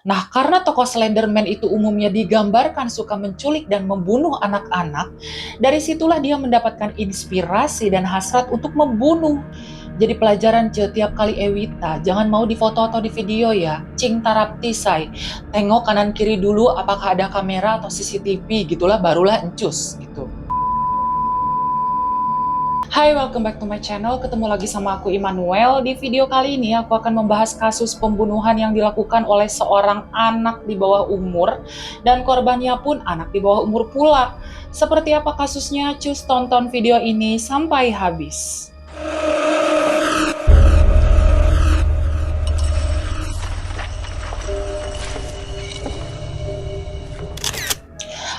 Nah, karena tokoh Slenderman itu umumnya digambarkan suka menculik dan membunuh anak-anak, dari situlah dia mendapatkan inspirasi dan hasrat untuk membunuh. Jadi pelajaran tiap kali Ewita, jangan mau difoto atau di video ya. Cing tarap tisai. Tengok kanan kiri dulu apakah ada kamera atau CCTV gitulah barulah encus gitu. Hai, welcome back to my channel. Ketemu lagi sama aku Immanuel. Di video kali ini aku akan membahas kasus pembunuhan yang dilakukan oleh seorang anak di bawah umur dan korbannya pun anak di bawah umur pula. Seperti apa kasusnya? Cus tonton video ini sampai habis.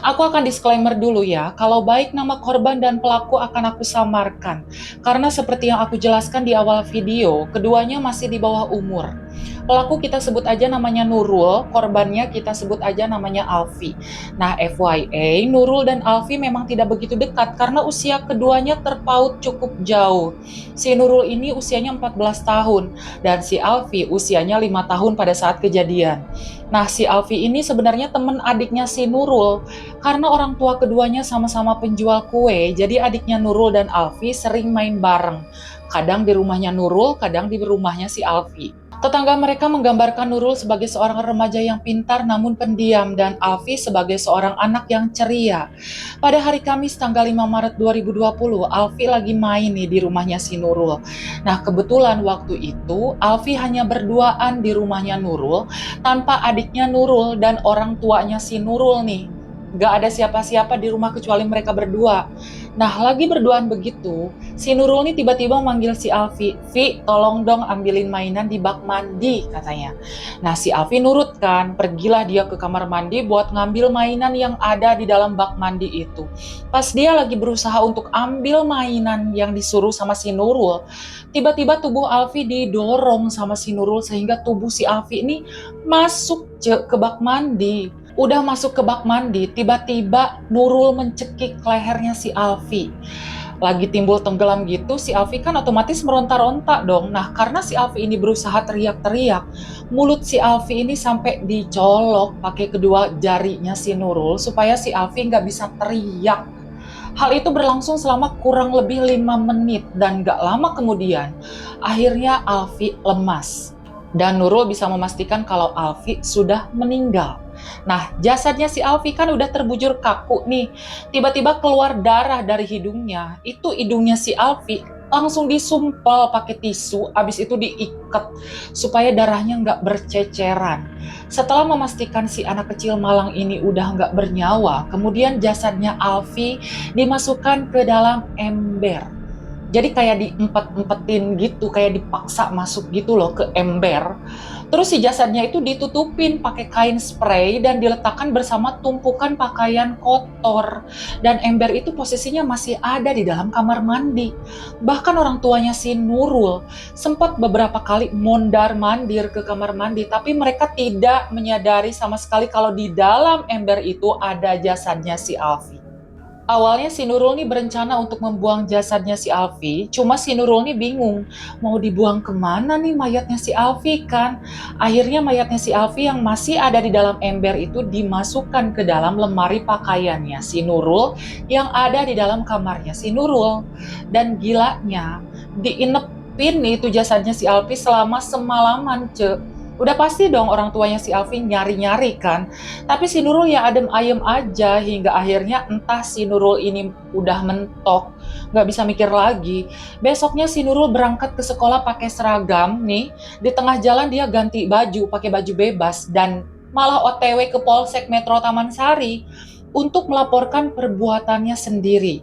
Aku akan disclaimer dulu ya, kalau baik nama korban dan pelaku akan aku samarkan. Karena seperti yang aku jelaskan di awal video, keduanya masih di bawah umur. Pelaku kita sebut aja namanya Nurul, korbannya kita sebut aja namanya Alfi. Nah, FYI, Nurul dan Alfi memang tidak begitu dekat karena usia keduanya terpaut cukup jauh. Si Nurul ini usianya 14 tahun dan si Alfi usianya 5 tahun pada saat kejadian. Nah, si Alfi ini sebenarnya teman adiknya si Nurul. Karena orang tua keduanya sama-sama penjual kue, jadi adiknya Nurul dan Alfi sering main bareng. Kadang di rumahnya Nurul, kadang di rumahnya si Alfi. Tetangga mereka menggambarkan Nurul sebagai seorang remaja yang pintar namun pendiam dan Alfi sebagai seorang anak yang ceria. Pada hari Kamis tanggal 5 Maret 2020, Alfi lagi main nih di rumahnya si Nurul. Nah, kebetulan waktu itu Alfi hanya berduaan di rumahnya Nurul tanpa adiknya Nurul dan orang tuanya si Nurul nih. Gak ada siapa-siapa di rumah kecuali mereka berdua. Nah, lagi berduaan begitu, si Nurul nih tiba-tiba manggil si Alfi, "Vi, tolong dong ambilin mainan di bak mandi," katanya. Nah, si Alfi nurut kan, pergilah dia ke kamar mandi buat ngambil mainan yang ada di dalam bak mandi itu. Pas dia lagi berusaha untuk ambil mainan yang disuruh sama si Nurul, tiba-tiba tubuh Alfi didorong sama si Nurul sehingga tubuh si Alfi ini masuk ke bak mandi. Udah masuk ke bak mandi, tiba-tiba Nurul mencekik lehernya si Alfi. Lagi timbul tenggelam gitu, si Alfi kan otomatis meronta-ronta dong. Nah, karena si Alfi ini berusaha teriak-teriak, mulut si Alfi ini sampai dicolok pakai kedua jarinya si Nurul supaya si Alfi nggak bisa teriak. Hal itu berlangsung selama kurang lebih 5 menit dan gak lama kemudian, akhirnya Alfi lemas. Dan Nurul bisa memastikan kalau Alfi sudah meninggal. Nah, jasadnya si Alfi kan udah terbujur kaku nih. Tiba-tiba keluar darah dari hidungnya. Itu hidungnya si Alfi langsung disumpel pakai tisu, abis itu diikat supaya darahnya nggak berceceran. Setelah memastikan si anak kecil malang ini udah nggak bernyawa, kemudian jasadnya Alfi dimasukkan ke dalam ember. Jadi kayak diempet-empetin gitu, kayak dipaksa masuk gitu loh ke ember. Terus si jasadnya itu ditutupin pakai kain spray dan diletakkan bersama tumpukan pakaian kotor. Dan ember itu posisinya masih ada di dalam kamar mandi. Bahkan orang tuanya si Nurul sempat beberapa kali mondar-mandir ke kamar mandi, tapi mereka tidak menyadari sama sekali kalau di dalam ember itu ada jasadnya si Alfi. Awalnya si Nurul nih berencana untuk membuang jasadnya si Alfi, cuma si Nurul nih bingung, mau dibuang kemana nih mayatnya si Alfi kan? Akhirnya mayatnya si Alfi yang masih ada di dalam ember itu dimasukkan ke dalam lemari pakaiannya si Nurul yang ada di dalam kamarnya si Nurul. Dan gilanya, diinepin itu jasadnya si Alfi selama semalaman, Udah pasti dong orang tuanya si Alvin nyari-nyari kan. Tapi si Nurul ya adem ayem aja hingga akhirnya entah si Nurul ini udah mentok, nggak bisa mikir lagi. Besoknya si Nurul berangkat ke sekolah pakai seragam nih. Di tengah jalan dia ganti baju, pakai baju bebas dan malah OTW ke Polsek Metro Taman Sari untuk melaporkan perbuatannya sendiri.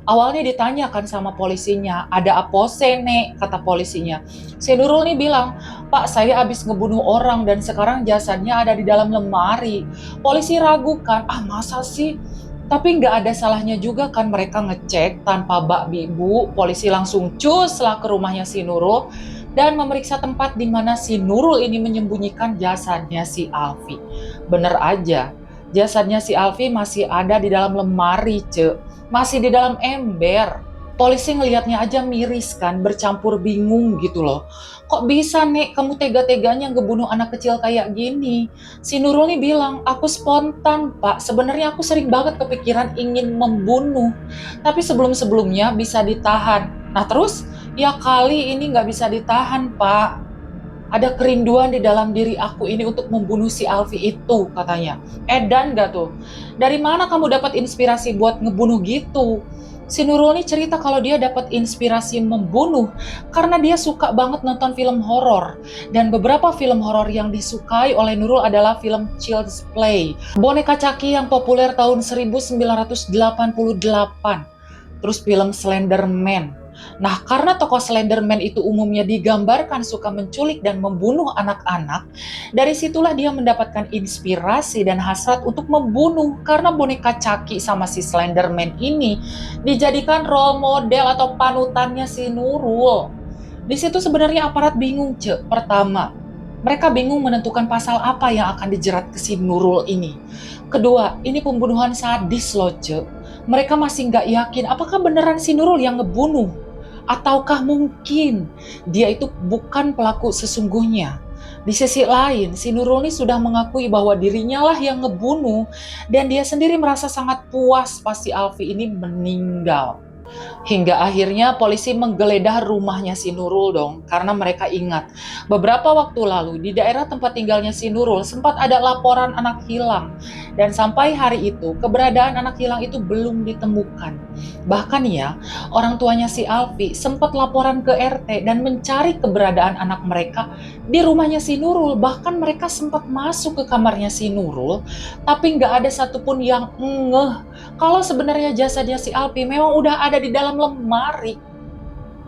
Awalnya ditanyakan sama polisinya, "Ada apa nek?" kata polisinya. Si Nurul nih bilang, "Pak, saya habis ngebunuh orang dan sekarang jasadnya ada di dalam lemari." Polisi ragu kan, masa sih? Tapi nggak ada salahnya juga kan mereka ngecek tanpa bak bibu. Polisi langsung cus lah ke rumahnya si Nurul dan memeriksa tempat di mana si Nurul ini menyembunyikan jasadnya si Alfi. Bener aja, jasadnya si Alfi masih ada di dalam lemari, masih di dalam ember. Polisi ngelihatnya aja miris kan, bercampur bingung gitu loh. Kok bisa Nek kamu tega-teganya ngebunuh anak kecil kayak gini? Si Nurul nih bilang, aku spontan Pak, sebenarnya aku sering banget kepikiran ingin membunuh. Tapi sebelum-sebelumnya bisa ditahan. Nah terus, ya kali ini nggak bisa ditahan Pak. Ada kerinduan di dalam diri aku ini untuk membunuh si Alfi itu, katanya. Edan gak tuh? Dari mana kamu dapat inspirasi buat ngebunuh gitu? Si Nurul nih cerita kalau dia dapat inspirasi membunuh karena dia suka banget nonton film horor. Dan beberapa film horor yang disukai oleh Nurul adalah film Child's Play, boneka Chucky yang populer tahun 1988. Terus film Slender Man. Nah, karena tokoh Slenderman itu umumnya digambarkan suka menculik dan membunuh anak-anak, dari situlah dia mendapatkan inspirasi dan hasrat untuk membunuh karena boneka Chucky sama si Slenderman ini dijadikan role model atau panutannya si Nurul. Di situ sebenarnya aparat bingung, Cek. Pertama, mereka bingung menentukan pasal apa yang akan dijerat ke si Nurul ini. Kedua, ini pembunuhan sadis loh, Cek. Mereka masih nggak yakin apakah beneran si Nurul yang ngebunuh. Ataukah mungkin dia itu bukan pelaku sesungguhnya. Di sisi lain, si Nurul ini sudah mengakui bahwa dirinya lah yang ngebunuh dan dia sendiri merasa sangat puas pas si Alfi ini meninggal. Hingga akhirnya polisi menggeledah rumahnya si Nurul dong, karena mereka ingat beberapa waktu lalu di daerah tempat tinggalnya si Nurul sempat ada laporan anak hilang. Dan sampai hari itu keberadaan anak hilang itu belum ditemukan. Bahkan ya, orang tuanya si Alfi sempat laporan ke RT dan mencari keberadaan anak mereka di rumahnya si Nurul. Bahkan mereka sempat masuk ke kamarnya si Nurul, tapi nggak ada satupun yang ngeh kalau sebenarnya jasadnya si Alfi memang udah ada di dalam lemari.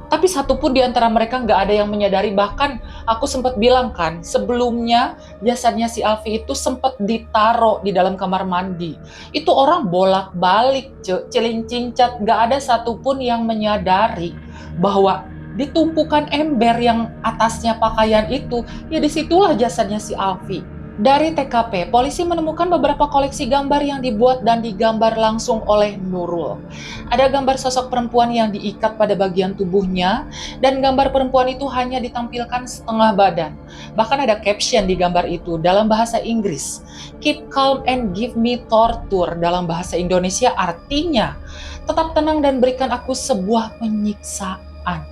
Tapi satupun di antara mereka nggak ada yang menyadari. Bahkan aku sempat bilang kan, sebelumnya jasadnya si Alfi itu sempat ditaruh di dalam kamar mandi. Itu orang bolak-balik, ciling-cincat, nggak ada satupun yang menyadari bahwa di tumpukan ember yang atasnya pakaian itu, ya disitulah jasadnya si Alfi. Dari TKP, polisi menemukan beberapa koleksi gambar yang dibuat dan digambar langsung oleh Nurul. Ada gambar sosok perempuan yang diikat pada bagian tubuhnya, dan gambar perempuan itu hanya ditampilkan setengah badan. Bahkan ada caption di gambar itu dalam bahasa Inggris. Keep calm and give me torture, dalam bahasa Indonesia artinya, tetap tenang dan berikan aku sebuah penyiksaan.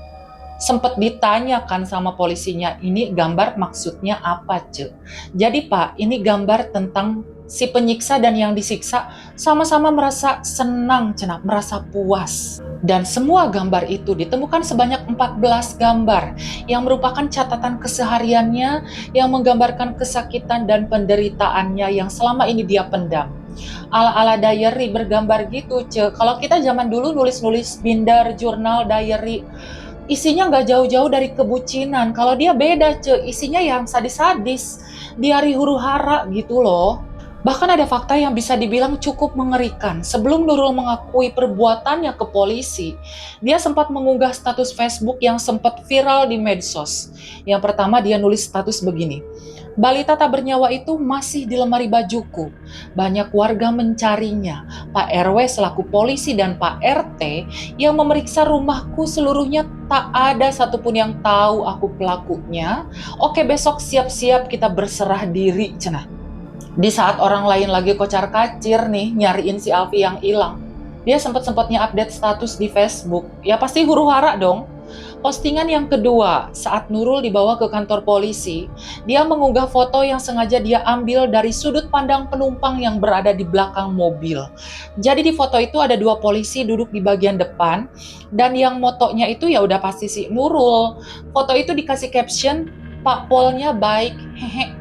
Sempat ditanyakan sama polisinya, ini gambar maksudnya apa, Cek? Jadi Pak, ini gambar tentang si penyiksa dan yang disiksa sama-sama merasa senang, cenah, merasa puas. Dan semua gambar itu ditemukan sebanyak 14 gambar yang merupakan catatan kesehariannya yang menggambarkan kesakitan dan penderitaannya yang selama ini dia pendam. Ala-ala diary bergambar gitu, Cek. Kalau kita zaman dulu nulis-nulis binder, jurnal, diary, isinya nggak jauh-jauh dari kebucinan. Kalau dia beda, isinya yang sadis-sadis, diari huru-hara gitu loh. Bahkan ada fakta yang bisa dibilang cukup mengerikan. Sebelum Nurul mengakui perbuatannya ke polisi, dia sempat mengunggah status Facebook yang sempat viral di medsos. Yang pertama dia nulis status begini, balita tak bernyawa itu masih di lemari bajuku. Banyak warga mencarinya. Pak RW selaku polisi dan Pak RT yang memeriksa rumahku seluruhnya tak ada satupun yang tahu aku pelakunya. Oke, besok siap-siap kita berserah diri, cenah. Di saat orang lain lagi kocar-kacir nih nyariin si Alfi yang hilang, dia sempat-sempatnya update status di Facebook. Ya pasti huru-hara dong. Postingan yang kedua, saat Nurul dibawa ke kantor polisi, dia mengunggah foto yang sengaja dia ambil dari sudut pandang penumpang yang berada di belakang mobil. Jadi di foto itu ada dua polisi duduk di bagian depan, dan yang motonya itu ya udah pasti si Nurul. Foto itu dikasih caption, Pak Polnya baik, hehe.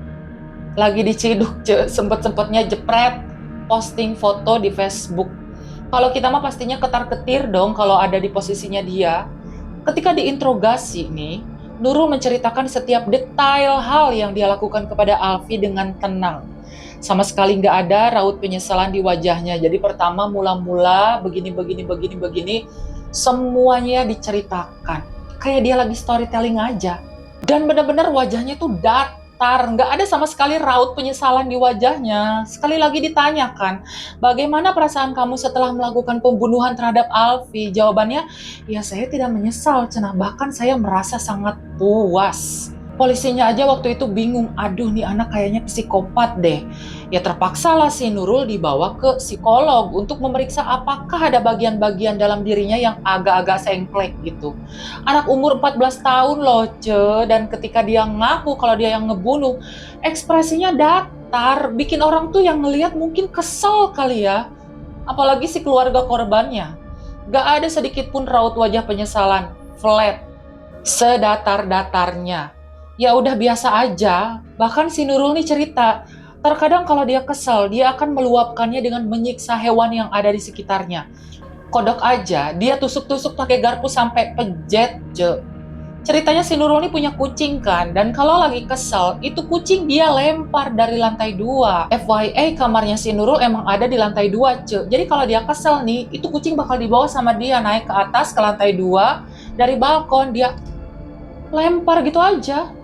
Lagi diciduk, sempet-sempetnya jepret, posting foto di Facebook. Kalau kita mah pastinya ketar-ketir dong kalau ada di posisinya dia. Ketika diinterogasi nih, Nurul menceritakan setiap detail hal yang dia lakukan kepada Alfi dengan tenang. Sama sekali nggak ada raut penyesalan di wajahnya. Jadi pertama mula-mula begini, semuanya diceritakan. Kayak dia lagi storytelling aja. Dan benar-benar wajahnya tuh datar datar, nggak ada sama sekali raut penyesalan di wajahnya. Sekali lagi ditanyakan, bagaimana perasaan kamu setelah melakukan pembunuhan terhadap Alfi? Jawabannya, ya saya tidak menyesal, cenah. Bahkan saya merasa sangat puas. Polisinya aja waktu itu bingung, aduh nih anak kayaknya psikopat deh. Ya terpaksalah si Nurul dibawa ke psikolog untuk memeriksa apakah ada bagian-bagian dalam dirinya yang agak-agak sengklek gitu. Anak umur 14 tahun loh, dan ketika dia ngaku kalau dia yang ngebunuh, ekspresinya datar, bikin orang tuh yang ngelihat mungkin kesel kali ya. Apalagi si keluarga korbannya. Gak ada sedikit pun raut wajah penyesalan, flat, sedatar-datarnya. Ya udah biasa aja. Bahkan si Nurul nih cerita, terkadang kalau dia kesel, dia akan meluapkannya dengan menyiksa hewan yang ada di sekitarnya. Kodok aja, dia tusuk-tusuk pakai garpu sampai pejet, Ceritanya si Nurul ini punya kucing kan, dan kalau lagi kesel, itu kucing dia lempar dari lantai 2. FYI, kamarnya si Nurul emang ada di lantai 2, Jadi kalau dia kesel nih, itu kucing bakal dibawa sama dia naik ke atas ke lantai 2, dari balkon dia lempar gitu aja.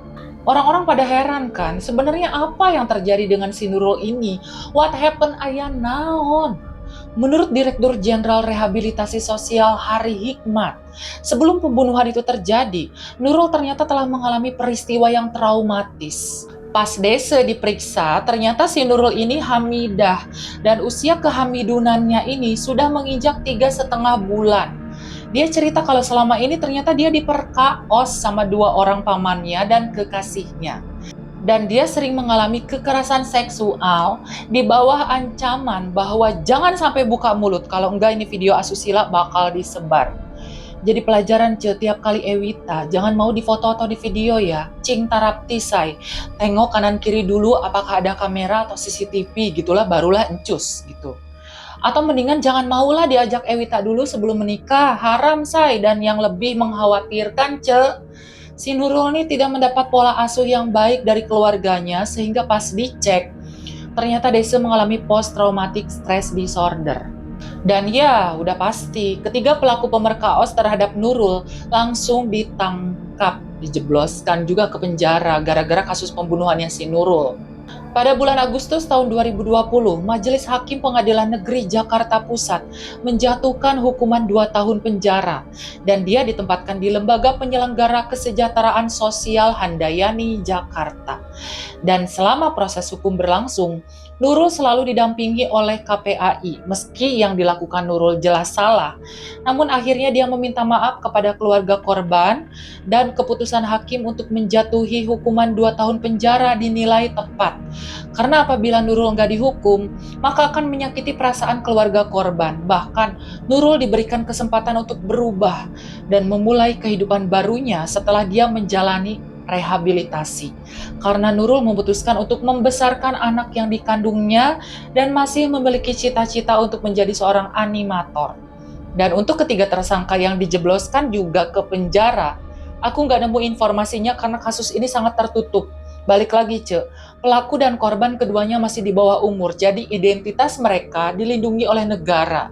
Orang-orang pada heran kan, sebenarnya apa yang terjadi dengan si Nurul ini? What happened aya naon? Menurut Direktur Jenderal Rehabilitasi Sosial Hari Hikmat, sebelum pembunuhan itu terjadi, Nurul ternyata telah mengalami peristiwa yang traumatis. Pas Dese diperiksa, ternyata si Nurul ini hamidah, dan usia kehamidunannya ini sudah menginjak 3,5 bulan. Dia cerita kalau selama ini ternyata dia diperkaos sama 2 orang pamannya dan kekasihnya. Dan dia sering mengalami kekerasan seksual di bawah ancaman bahwa jangan sampai buka mulut, kalau enggak ini video asusila bakal disebar. Jadi pelajaran tiap kali Ewita, jangan mau difoto atau di video ya. Cing tarap tisai, tengok kanan kiri dulu apakah ada kamera atau CCTV gitulah, barulah encus gitu. Atau mendingan jangan maulah diajak Ewita dulu sebelum menikah, haram say. Dan yang lebih mengkhawatirkan si Nurul ini tidak mendapat pola asuh yang baik dari keluarganya, sehingga pas dicek ternyata Dese mengalami post traumatic stress disorder. Dan ya udah pasti ketiga pelaku pemerkaos terhadap Nurul langsung ditangkap, dijebloskan juga ke penjara gara-gara kasus pembunuhannya si Nurul. Pada bulan Agustus tahun 2020, Majelis Hakim Pengadilan Negeri Jakarta Pusat menjatuhkan hukuman 2 tahun penjara dan dia ditempatkan di Lembaga Penyelenggara Kesejahteraan Sosial Handayani, Jakarta. Dan selama proses hukum berlangsung, Nurul selalu didampingi oleh KPAI, meski yang dilakukan Nurul jelas salah. Namun akhirnya dia meminta maaf kepada keluarga korban dan keputusan hakim untuk menjatuhi hukuman 2 tahun penjara dinilai tepat. Karena apabila Nurul nggak dihukum, maka akan menyakiti perasaan keluarga korban. Bahkan Nurul diberikan kesempatan untuk berubah dan memulai kehidupan barunya setelah dia menjalani rehabilitasi. Karena Nurul memutuskan untuk membesarkan anak yang dikandungnya dan masih memiliki cita-cita untuk menjadi seorang animator. Dan untuk ketiga tersangka yang dijebloskan juga ke penjara, aku nggak nemu informasinya karena kasus ini sangat tertutup. Balik lagi, pelaku dan korban keduanya masih di bawah umur, jadi identitas mereka dilindungi oleh negara.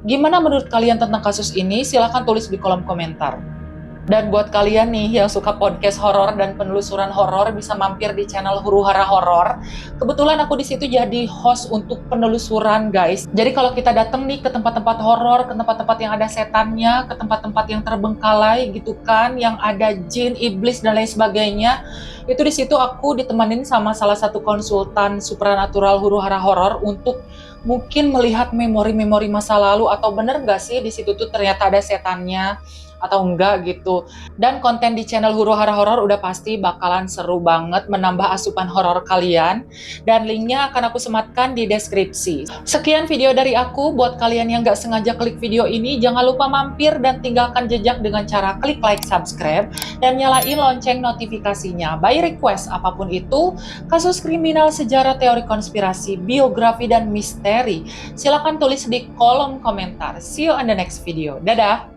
Gimana menurut kalian tentang kasus ini? Silahkan tulis di kolom komentar. Dan buat kalian nih yang suka podcast horor dan penelusuran horor, bisa mampir di channel Huru Hara Horor. Kebetulan aku di situ jadi host untuk penelusuran, guys. Jadi kalau kita datang nih ke tempat-tempat horor, ke tempat-tempat yang ada setannya, ke tempat-tempat yang terbengkalai gitu kan, yang ada jin, iblis dan lain sebagainya, itu di situ aku ditemanin sama salah satu konsultan supranatural Huru Hara Horor untuk mungkin melihat memori-memori masa lalu, atau bener nggak sih di situ tuh ternyata ada setannya atau enggak gitu. Dan konten di channel Huru Hara Horor udah pasti bakalan seru banget, menambah asupan horor kalian, dan linknya akan aku sematkan di deskripsi. Sekian video dari aku. Buat kalian yang nggak sengaja klik video ini, jangan lupa mampir dan tinggalkan jejak dengan cara klik like, subscribe, dan nyalain lonceng notifikasinya. By request apapun itu, kasus kriminal, sejarah, teori konspirasi, biografi, dan misteri, silakan tulis di kolom komentar. See you on the next video. Dadah!